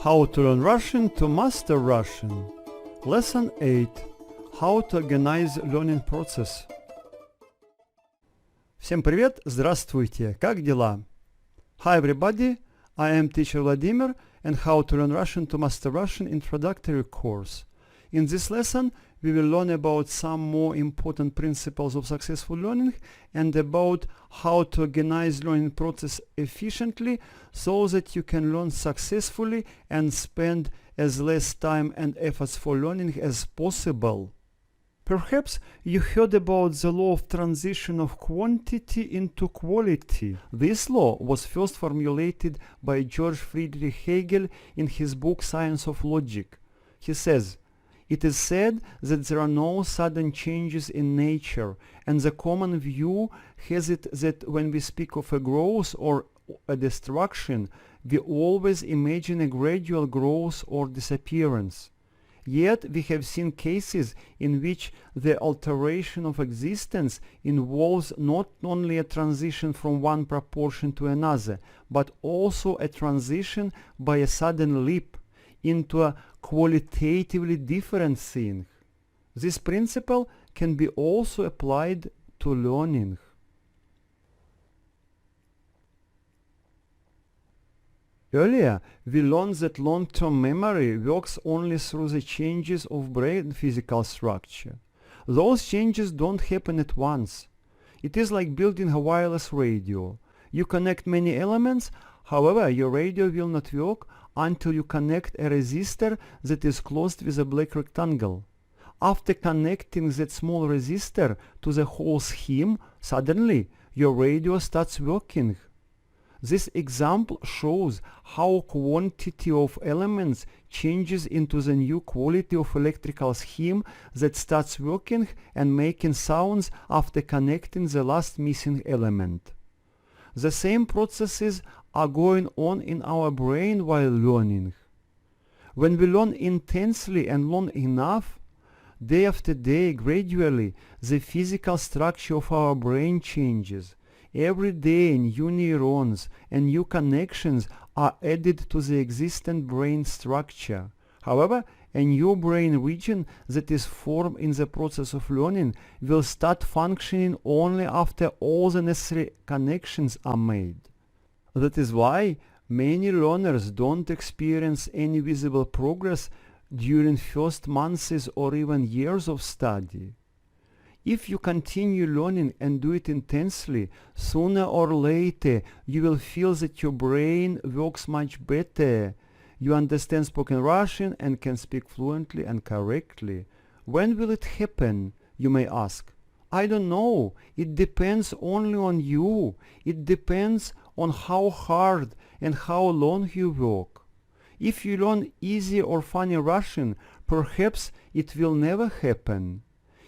How to learn Russian to master Russian. Lesson 8. How to organize learning process. Всем привет, здравствуйте, как дела? Hi everybody, I am teacher Vladimir and How to learn Russian to master Russian introductory course. In this lesson, we will learn about some more important principles of successful learning and about how to organize learning process efficiently so that you can learn successfully and spend as less time and efforts for learning as possible. Perhaps you heard about the law of transition of quantity into quality. This law was first formulated by George Friedrich Hegel in his book Science of Logic. He says, "It is said that there are no sudden changes in nature, and the common view has it that when we speak of a growth or a destruction, we always imagine a gradual growth or disappearance. Yet we have seen cases in which the alteration of existence involves not only a transition from one proportion to another, but also a transition by a sudden leap into a qualitatively different thing. This principle can be also applied to learning." Earlier, we learned that long-term memory works only through the changes of brain physical structure. Those changes don't happen at once. It is like building a wireless radio. You connect many elements, however, your radio will not work until you connect a resistor that is closed with a black rectangle. After connecting that small resistor to the whole scheme, suddenly your radio starts working. This example shows how quantity of elements changes into the new quality of electrical scheme that starts working and making sounds after connecting the last missing element. The same processes are going on in our brain while learning. When we learn intensely and learn enough, day after day, gradually, the physical structure of our brain changes. Every day new neurons and new connections are added to the existing brain structure. However, a new brain region that is formed in the process of learning will start functioning only after all the necessary connections are made. That is why many learners don't experience any visible progress during first months or even years of study. If you continue learning and do it intensely, sooner or later you will feel that your brain works much better. You understand spoken Russian and can speak fluently and correctly. When will it happen, you may ask? I don't know. It depends only on you. It depends on how hard and how long you work. If you learn easy or funny Russian, perhaps it will never happen.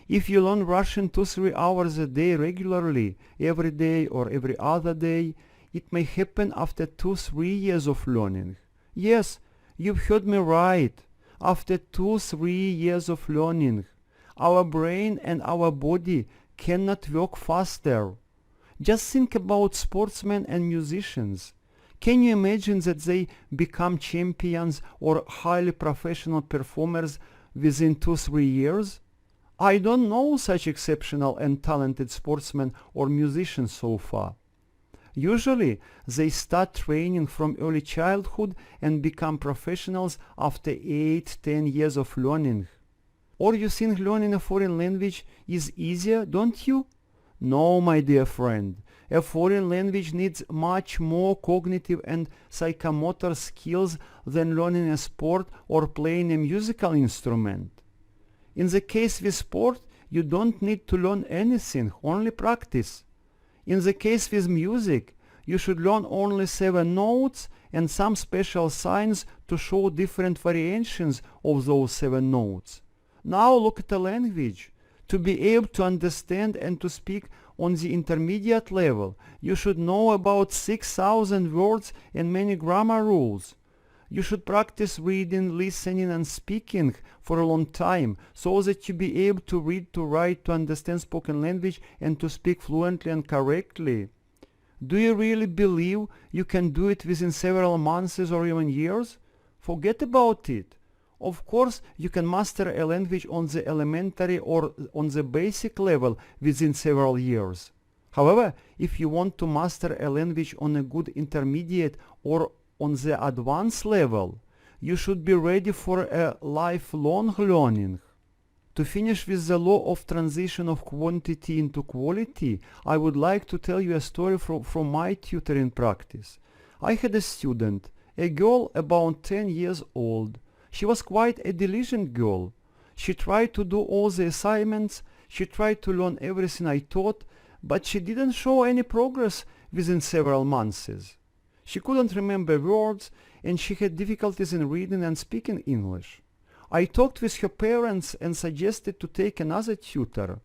If you learn Russian 2-3 hours a day regularly, every day or every other day, it may happen after 2-3 years of learning. Yes, you've heard me right. After 2-3 years of learning, our brain and our body cannot work faster. Just think about sportsmen and musicians. Can you imagine that they become champions or highly professional performers within 2-3 years? I don't know such exceptional and talented sportsmen or musicians so far. Usually, they start training from early childhood and become professionals after 8-10 years of learning. Or you think learning a foreign language is easier, don't you? No, my dear friend. A foreign language needs much more cognitive and psychomotor skills than learning a sport or playing a musical instrument. In the case with sport, you don't need to learn anything, only practice. In the case with music, you should learn only 7 notes and some special signs to show different variations of those 7 notes. Now look at a language. To be able to understand and to speak on the intermediate level, you should know about 6,000 words and many grammar rules. You should practice reading, listening and speaking for a long time so that you be able to read, to write, to understand spoken language and to speak fluently and correctly. Do you really believe you can do it within several months or even years? Forget about it. Of course, you can master a language on the elementary or on the basic level within several years. However, if you want to master a language on a good intermediate or on the advanced level, you should be ready for a lifelong learning. To finish with the law of transition of quantity into quality, I would like to tell you a story from my tutoring practice. I had a student, a girl about 10 years old. She was quite a diligent girl. She tried to do all the assignments, she tried to learn everything I taught, but she didn't show any progress within several months. She couldn't remember words, and she had difficulties in reading and speaking English. I talked with her parents and suggested to take another tutor.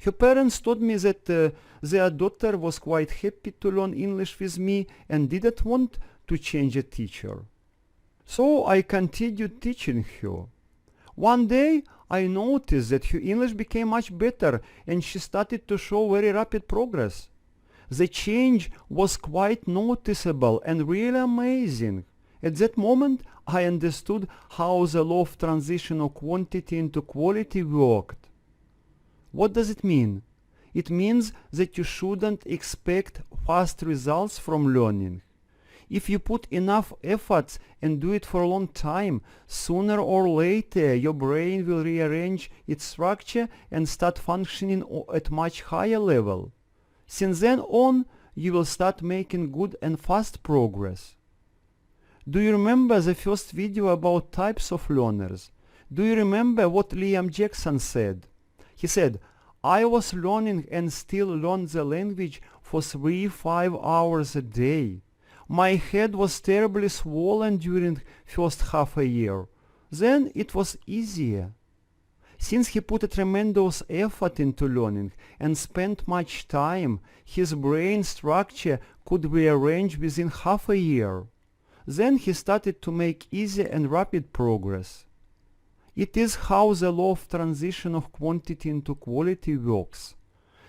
Her parents told me that their daughter was quite happy to learn English with me and didn't want to change a teacher. So I continued teaching her. One day I noticed that her English became much better and she started to show very rapid progress. The change was quite noticeable and really amazing. At that moment I understood how the law of transition of quantity into quality worked. What does it mean? It means that you shouldn't expect fast results from learning. If you put enough efforts and do it for a long time, sooner or later your brain will rearrange its structure and start functioning at much higher level. Since then on, you will start making good and fast progress. Do you remember the first video about types of learners? Do you remember what Liam Jackson said? He said, "I was learning and still learn the language for 3-5 hours a day. My head was terribly swollen during first half a year. Then it was easier." Since he put a tremendous effort into learning and spent much time, his brain structure could rearrange within half a year. Then he started to make easy and rapid progress. It is how the law of transition of quantity into quality works.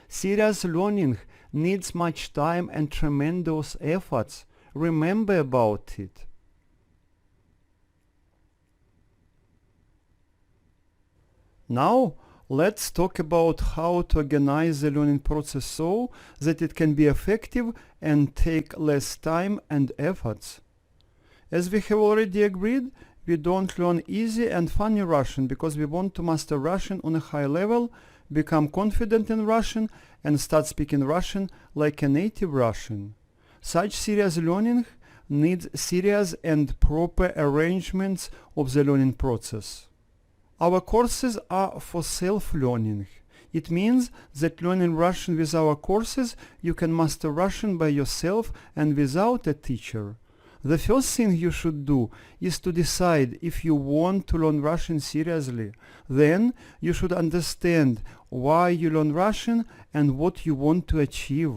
Serious learning needs much time and tremendous efforts. Remember about it. Now, let's talk about how to organize the learning process so that it can be effective and take less time and efforts. As we have already agreed, we don't learn easy and funny Russian because we want to master Russian on a high level, become confident in Russian, and start speaking Russian like a native Russian. Such serious learning needs serious and proper arrangements of the learning process. Our courses are for self-learning. It means that learning Russian with our courses, you can master Russian by yourself and without a teacher. The first thing you should do is to decide if you want to learn Russian seriously. Then you should understand why you learn Russian and what you want to achieve.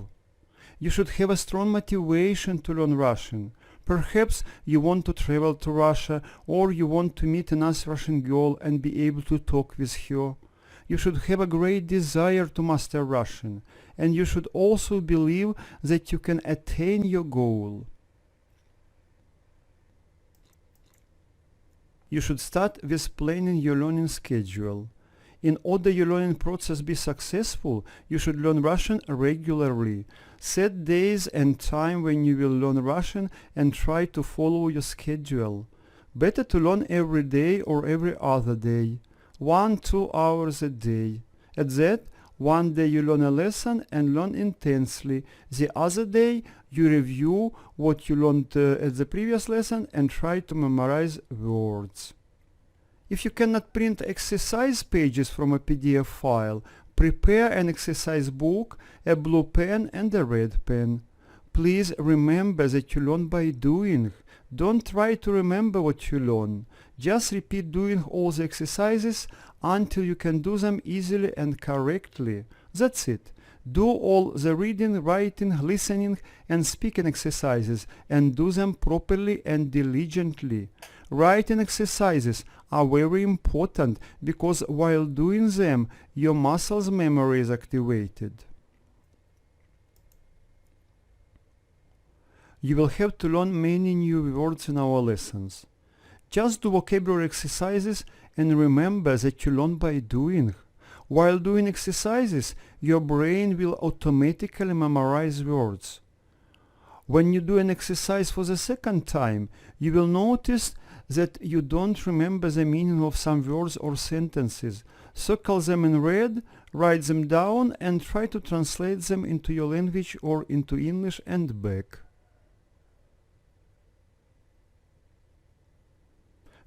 You should have a strong motivation to learn Russian. Perhaps you want to travel to Russia, or you want to meet a nice Russian girl and be able to talk with her. You should have a great desire to master Russian, and you should also believe that you can attain your goal. You should start with planning your learning schedule. In order your learning process be successful, you should learn Russian regularly. Set days and time when you will learn Russian and try to follow your schedule. Better to learn every day or every other day. 1-2 hours a day. At that, one day you learn a lesson and learn intensely. The other day you review what you learned at the previous lesson and try to memorize words. If you cannot print exercise pages from a PDF file, prepare an exercise book, a blue pen and a red pen. Please remember that you learn by doing. Don't try to remember what you learn. Just repeat doing all the exercises until you can do them easily and correctly. That's it. Do all the reading, writing, listening and speaking exercises and do them properly and diligently. Writing exercises are very important because while doing them, your muscles' memory is activated. You will have to learn many new words in our lessons. Just do vocabulary exercises and remember that you learn by doing. While doing exercises, your brain will automatically memorize words. When you do an exercise for the second time, you will notice that you don't remember the meaning of some words or sentences. Circle them in red, write them down, and try to translate them into your language or into English and back.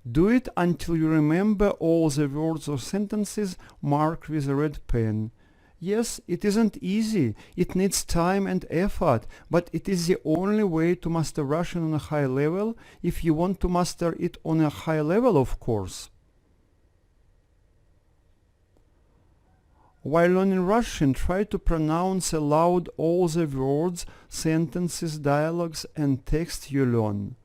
Do it until you remember all the words or sentences marked with a red pen. Yes, it isn't easy, it needs time and effort, but it is the only way to master Russian on a high level, if you want to master it on a high level, of course. While learning Russian, try to pronounce aloud all the words, sentences, dialogues, and text you learn.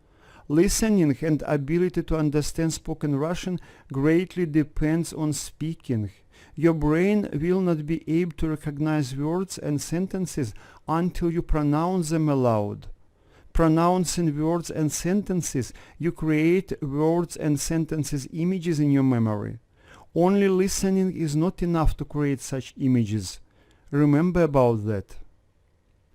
Listening and ability to understand spoken Russian greatly depends on speaking. Your brain will not be able to recognize words and sentences until you pronounce them aloud. Pronouncing words and sentences, you create words and sentences images in your memory. Only listening is not enough to create such images. Remember about that.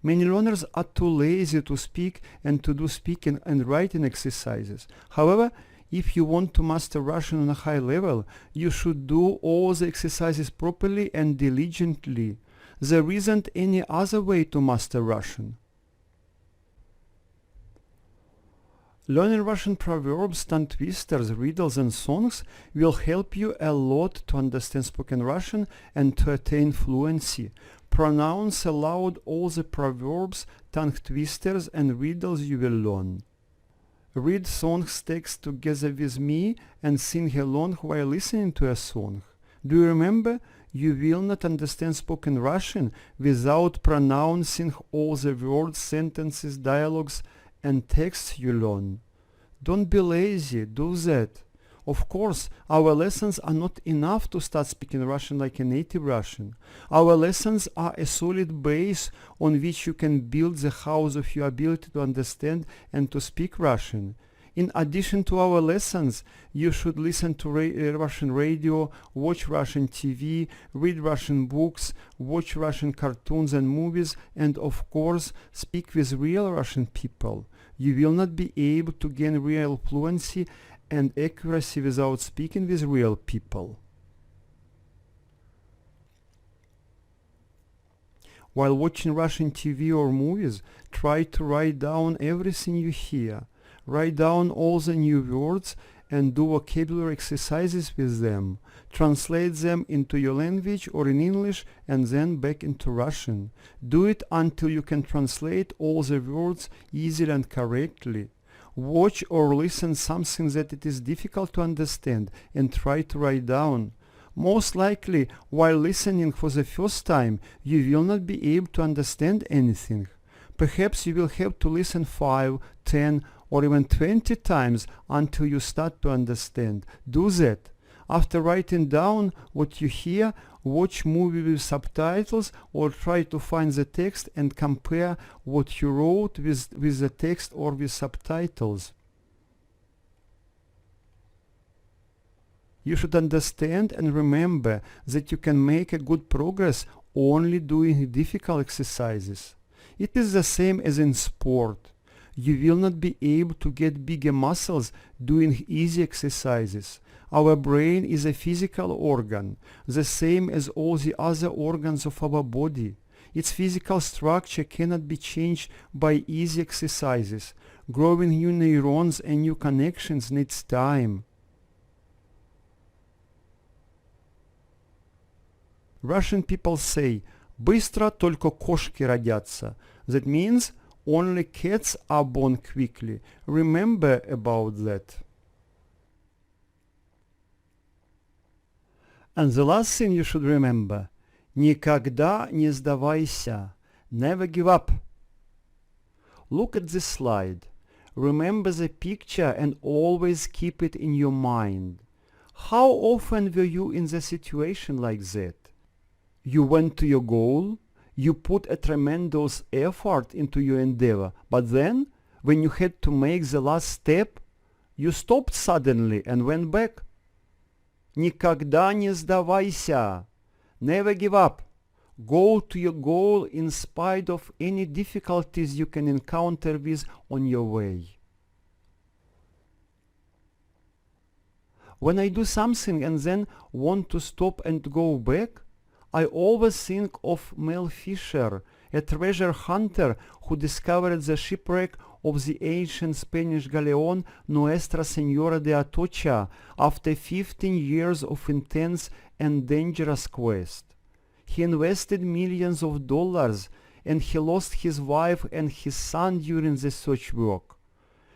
Many learners are too lazy to speak and to do speaking and writing exercises. However, if you want to master Russian on a high level, you should do all the exercises properly and diligently. There isn't any other way to master Russian. Learning Russian proverbs, tongue twisters, riddles and songs will help you a lot to understand spoken Russian and to attain fluency. Pronounce aloud all the proverbs, tongue twisters and riddles you will learn. Read songs text together with me and sing along while listening to a song. Do you remember? You will not understand spoken Russian without pronouncing all the words, sentences, dialogues and texts you learn. Don't be lazy, do that. Of course, our lessons are not enough to start speaking Russian like a native Russian. Our lessons are a solid base on which you can build the house of your ability to understand and to speak Russian. In addition to our lessons, you should listen to Russian radio, watch Russian TV, read Russian books, watch Russian cartoons and movies, and of course, speak with real Russian people. You will not be able to gain real fluency and accuracy without speaking with real people. While watching Russian TV or movies, try to write down everything you hear. Write down all the new words and do vocabulary exercises with them. Translate them into your language or in English and then back into Russian. Do it until you can translate all the words easily and correctly. Watch or listen something that it is difficult to understand and try to write down. Most likely, while listening for the first time, you will not be able to understand anything. Perhaps you will have to listen 5, 10, or even 20 times until you start to understand. Do that. After writing down what you hear, watch movie with subtitles or try to find the text and compare what you wrote with the text or with subtitles. You should understand and remember that you can make a good progress only doing difficult exercises. It is the same as in sport. You will not be able to get bigger muscles doing easy exercises. Our brain is a physical organ, the same as all the other organs of our body. Its physical structure cannot be changed by easy exercises. Growing new neurons and new connections needs time. Russian people say, "Быстро только кошки родятся." That means only cats are born quickly. Remember about that. And the last thing you should remember, никогда не сдавайся. Never give up. Look at this slide. Remember the picture and always keep it in your mind. How often were you in the situation like that? You went to your goal, you put a tremendous effort into your endeavor, but then, when you had to make the last step, You stopped suddenly and went back. Никогда не сдавайся. Never give up. Go to your goal in spite of any difficulties you can encounter with on your way. When I do something and then want to stop and go back, I always think of Mel Fisher, a treasure hunter who discovered the shipwreck of the ancient Spanish galleon Nuestra Señora de Atocha after 15 years of intense and dangerous quest. He invested millions of dollars and he lost his wife and his son during the search work.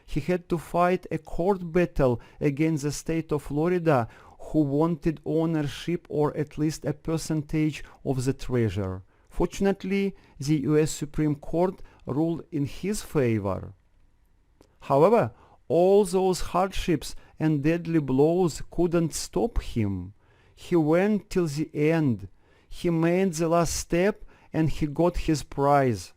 He had to fight a court battle against the state of Florida, who wanted ownership or at least a percentage of the treasure. Fortunately, the US Supreme Court ruled in his favor. However, all those hardships and deadly blows couldn't stop him. He went till the end. He made the last step and he got his prize.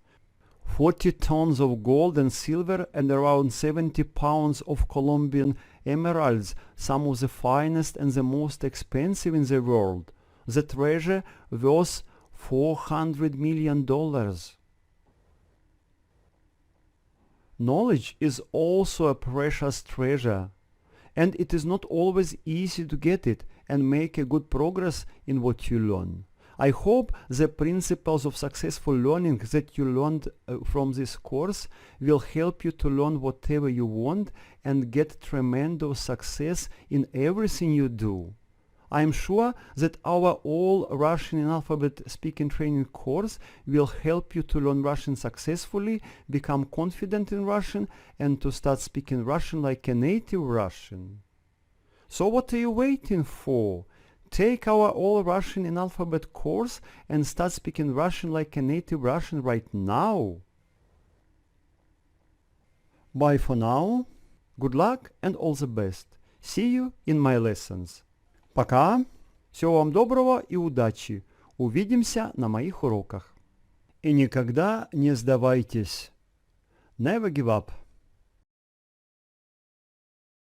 40 tons of gold and silver and around 70 pounds of Colombian emeralds, some of the finest and the most expensive in the world. The treasure worth $400 million. Knowledge is also a precious treasure, and it is not always easy to get it and make a good progress in what you learn. I hope the principles of successful learning that you learned from this course will help you to learn whatever you want and get tremendous success in everything you do. I am sure that our All Russian in Alphabet Speaking Training course will help you to learn Russian successfully, become confident in Russian, and to start speaking Russian like a native Russian. So what are you waiting for? Take our All Russian in Alphabet course and start speaking Russian like a native Russian right now. Bye for now. Good luck and all the best. See you in my lessons. Пока. Всего вам доброго и удачи. Увидимся на моих уроках. И никогда не сдавайтесь. Never give up.